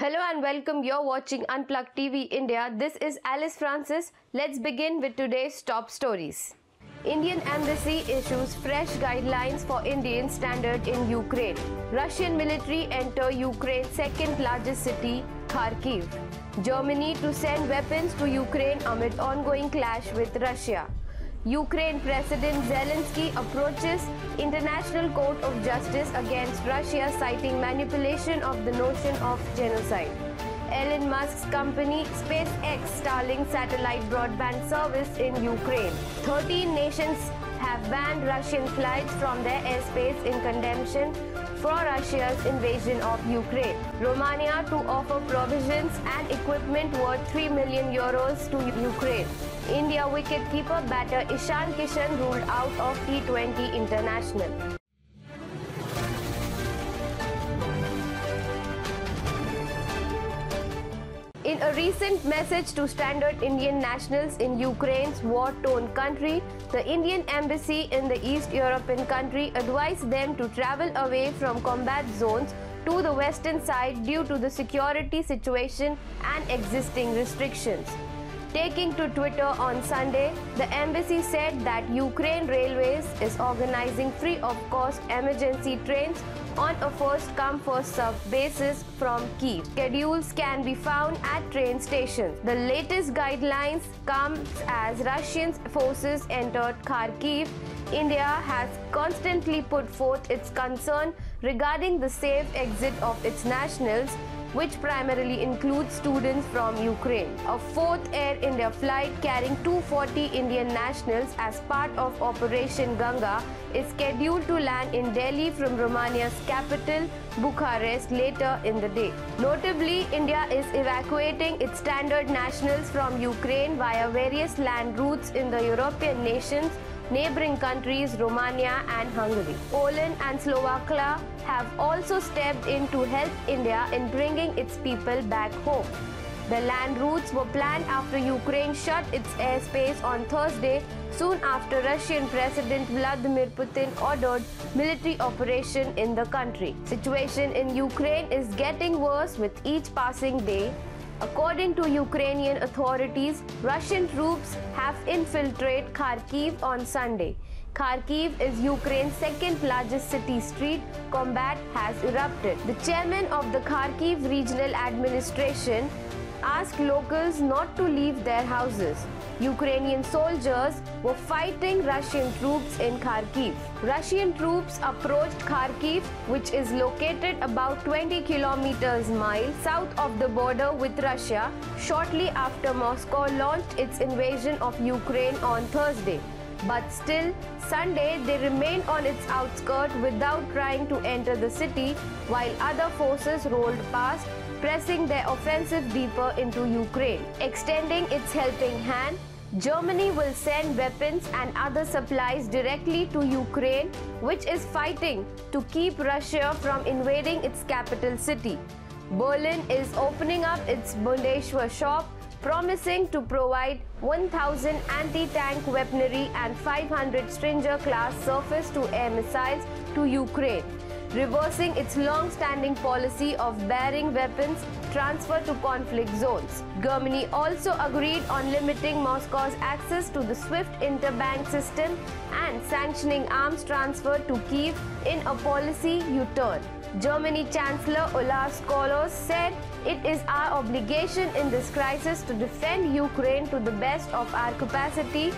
Hello and welcome. You're watching Unplugged TV India. This is Alice Francis. Let's begin with today's top stories. Indian Embassy issues fresh guidelines for Indian standard in Ukraine. Russian military enter Ukraine's second largest city, Kharkiv. Germany to send weapons to Ukraine amid ongoing clash with Russia. Ukraine President Zelensky approaches International Court of Justice against Russia, citing manipulation of the notion of genocide. Elon Musk's company SpaceX Starlink satellite broadband service in Ukraine. 13 nations have banned Russian flights from their airspace in condemnation for Russia's invasion of Ukraine. Romania to offer provisions and equipment worth 3 million euros to Ukraine. India wicketkeeper batter Ishan Kishan ruled out of T20 International. In a recent message to standard Indian nationals in Ukraine's war-torn country, the Indian Embassy in the East European country advised them to travel away from combat zones to the western side due to the security situation and existing restrictions. Taking to Twitter on Sunday, the embassy said that Ukraine Railways is organizing free-of-cost emergency trains on a first-come, first-served basis from Kyiv. Schedules can be found at train stations. The latest guidelines comes as Russian forces entered Kharkiv. India has constantly put forth its concern regarding the safe exit of its nationals, which primarily includes students from Ukraine. A fourth Air India flight carrying 240 Indian nationals as part of Operation Ganga is scheduled to land in Delhi from Romania's capital, Bucharest, later in the day. Notably, India is evacuating its standard nationals from Ukraine via various land routes in the European nations, neighboring countries Romania and Hungary. Poland and Slovakia have also stepped in to help India in bringing its people back home. The land routes were planned after Ukraine shut its airspace on Thursday, soon after Russian President Vladimir Putin ordered military operation in the country. Situation in Ukraine is getting worse with each passing day. According to Ukrainian authorities, Russian troops have infiltrated Kharkiv on Sunday. Kharkiv is Ukraine's second largest city. Street combat has erupted. The chairman of the Kharkiv Regional Administration asked locals not to leave their houses. Ukrainian soldiers were fighting Russian troops in Kharkiv. Russian troops approached Kharkiv, which is located about 20 kilometers south of the border with Russia, shortly after Moscow launched its invasion of Ukraine on Thursday. But still, Sunday they remained on its outskirts without trying to enter the city, while other forces rolled past, pressing their offensive deeper into Ukraine. Extending its helping hand, Germany will send weapons and other supplies directly to Ukraine, which is fighting to keep Russia from invading its capital city. Berlin is opening up its Bundeswehr shop, promising to provide 1,000 anti-tank weaponry and 500 Stinger-class surface-to-air missiles to Ukraine, reversing its long-standing policy of barring weapons transfer to conflict zones. Germany also agreed on limiting Moscow's access to the SWIFT interbank system and sanctioning arms transfer to Kyiv in a policy U-turn. Germany Chancellor Olaf Scholz said, "It is our obligation in this crisis to defend Ukraine to the best of our capacity.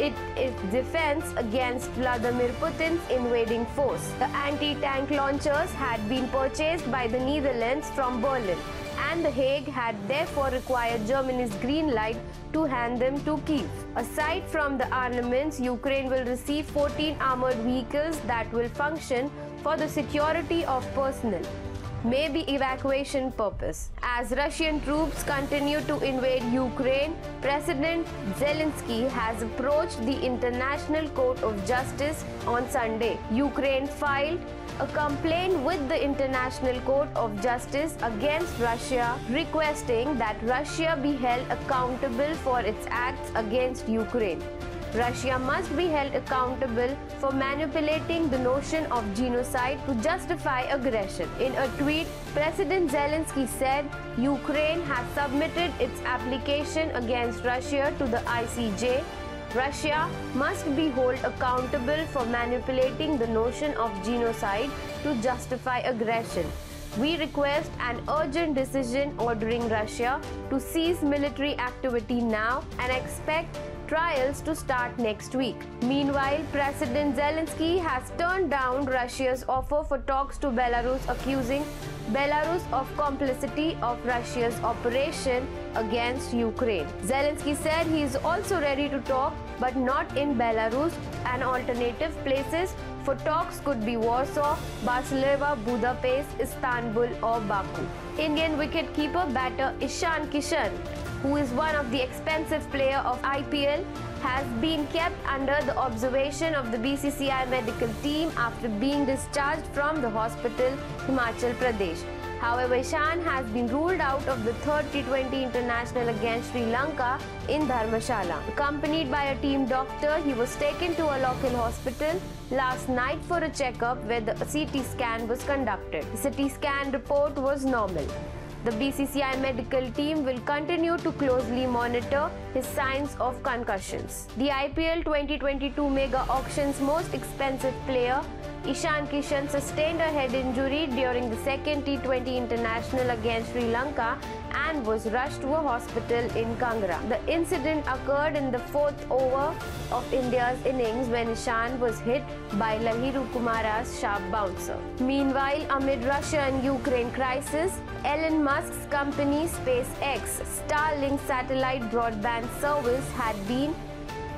It is defense against Vladimir Putin's invading force." The anti-tank launchers had been purchased by the Netherlands from Berlin, and The Hague had therefore required Germany's green light to hand them to Kyiv. Aside from the armaments, Ukraine will receive 14 armored vehicles that will function for the security of personnel, maybe evacuation purpose. As Russian troops continue to invade Ukraine, President Zelensky has approached the International Court of Justice on Sunday. Ukraine filed a complaint with the International Court of Justice against Russia, requesting that Russia be held accountable for its acts against Ukraine. Russia must be held accountable for manipulating the notion of genocide to justify aggression. In a tweet, President Zelensky said Ukraine has submitted its application against Russia to the ICJ. Russia must be held accountable for manipulating the notion of genocide to justify aggression. We request an urgent decision ordering Russia to cease military activity now and expect trials to start next week. Meanwhile, President Zelensky has turned down Russia's offer for talks to Belarus, accusing Belarus of complicity of Russia's operation against Ukraine. Zelensky said he is also ready to talk, but not in Belarus, and alternative places for talks could be Warsaw, Barcelona, Budapest, Istanbul or Baku. Indian wicketkeeper batter Ishan Kishan, who is one of the expensive players of IPL, has been kept under the observation of the BCCI medical team after being discharged from the hospital, Himachal Pradesh. However, Ishan has been ruled out of the third T20 international against Sri Lanka in Dharmshala. Accompanied by a team doctor, he was taken to a local hospital last night for a checkup where the CT scan was conducted. The CT scan report was normal. The BCCI medical team will continue to closely monitor his signs of concussions. The IPL 2022 mega auction's most expensive player, Ishan Kishan, sustained a head injury during the second T20 international against Sri Lanka and was rushed to a hospital in Kangra. The incident occurred in the fourth over of India's innings when Ishan was hit by Lahiru Kumara's sharp bouncer. Meanwhile, amid Russia and Ukraine crisis, Elon Musk's company SpaceX Starlink satellite broadband service had been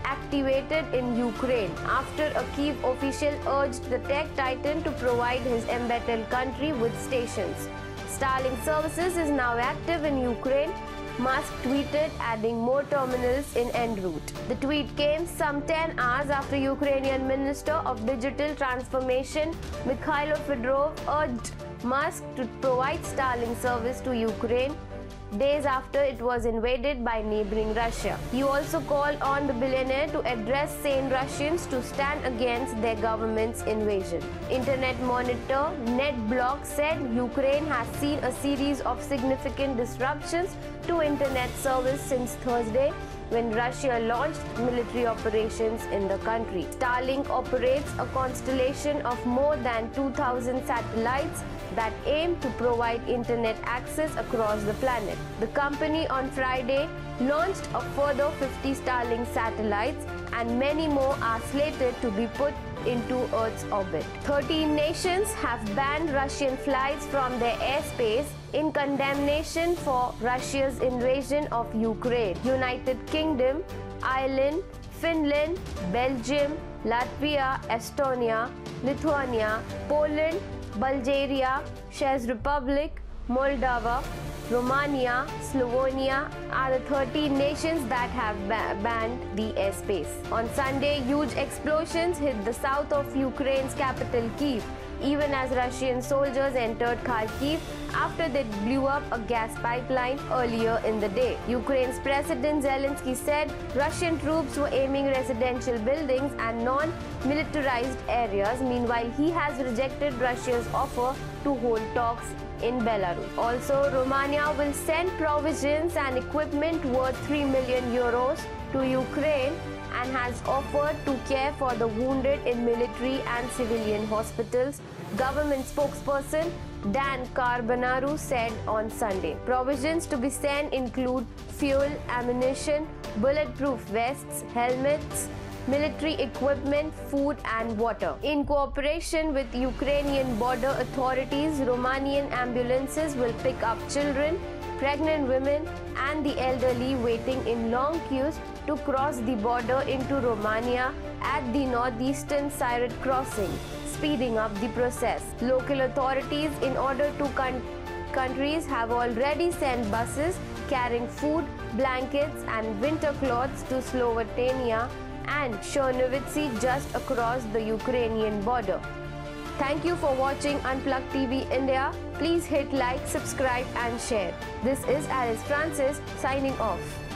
activated in Ukraine after a Kyiv official urged the tech titan to provide his embattled country with stations. Starlink services is now active in Ukraine, Musk tweeted, adding more terminals in en route. The tweet came some 10 hours after Ukrainian Minister of Digital Transformation Mikhailo Fedorov urged Musk to provide Starlink service to Ukraine days after it was invaded by neighboring Russia. He also called on the billionaire to address sane Russians to stand against their government's invasion. Internet monitor NetBlock said Ukraine has seen a series of significant disruptions to internet service since Thursday, when Russia launched military operations in the country. Starlink operates a constellation of more than 2,000 satellites that aim to provide internet access across the planet. The company on Friday launched a further 50 Starlink satellites, and many more are slated to be put into Earth's orbit. 13 nations have banned Russian flights from their airspace in condemnation for Russia's invasion of Ukraine. United Kingdom, Ireland, Finland, Belgium, Latvia, Estonia, Lithuania, Poland, Bulgaria, Czech Republic, Moldova, Romania, Slovenia are the 13 nations that have banned the airspace. On Sunday, huge explosions hit the south of Ukraine's capital Kyiv, even as Russian soldiers entered Kharkiv after they blew up a gas pipeline earlier in the day. Ukraine's President Zelensky said Russian troops were aiming residential buildings and non-militarized areas. Meanwhile, he has rejected Russia's offer to hold talks in Belarus. Also, Romania will send provisions and equipment worth 3 million euros to Ukraine and has offered to care for the wounded in military and civilian hospitals, government spokesperson Dan Carbonaro said on Sunday. Provisions to be sent include fuel, ammunition, bulletproof vests, helmets, military equipment, food and water. In cooperation with Ukrainian border authorities, Romanian ambulances will pick up children, pregnant women and the elderly waiting in long queues to cross the border into Romania at the northeastern Siret crossing, speeding up the process. Local authorities in order to countries have already sent buses carrying food, blankets and winter clothes to Slovenia and Chernovici just across the Ukrainian border. Thank you for watching Unplugged TV India. Please hit like, subscribe and share. This is Alice Francis signing off.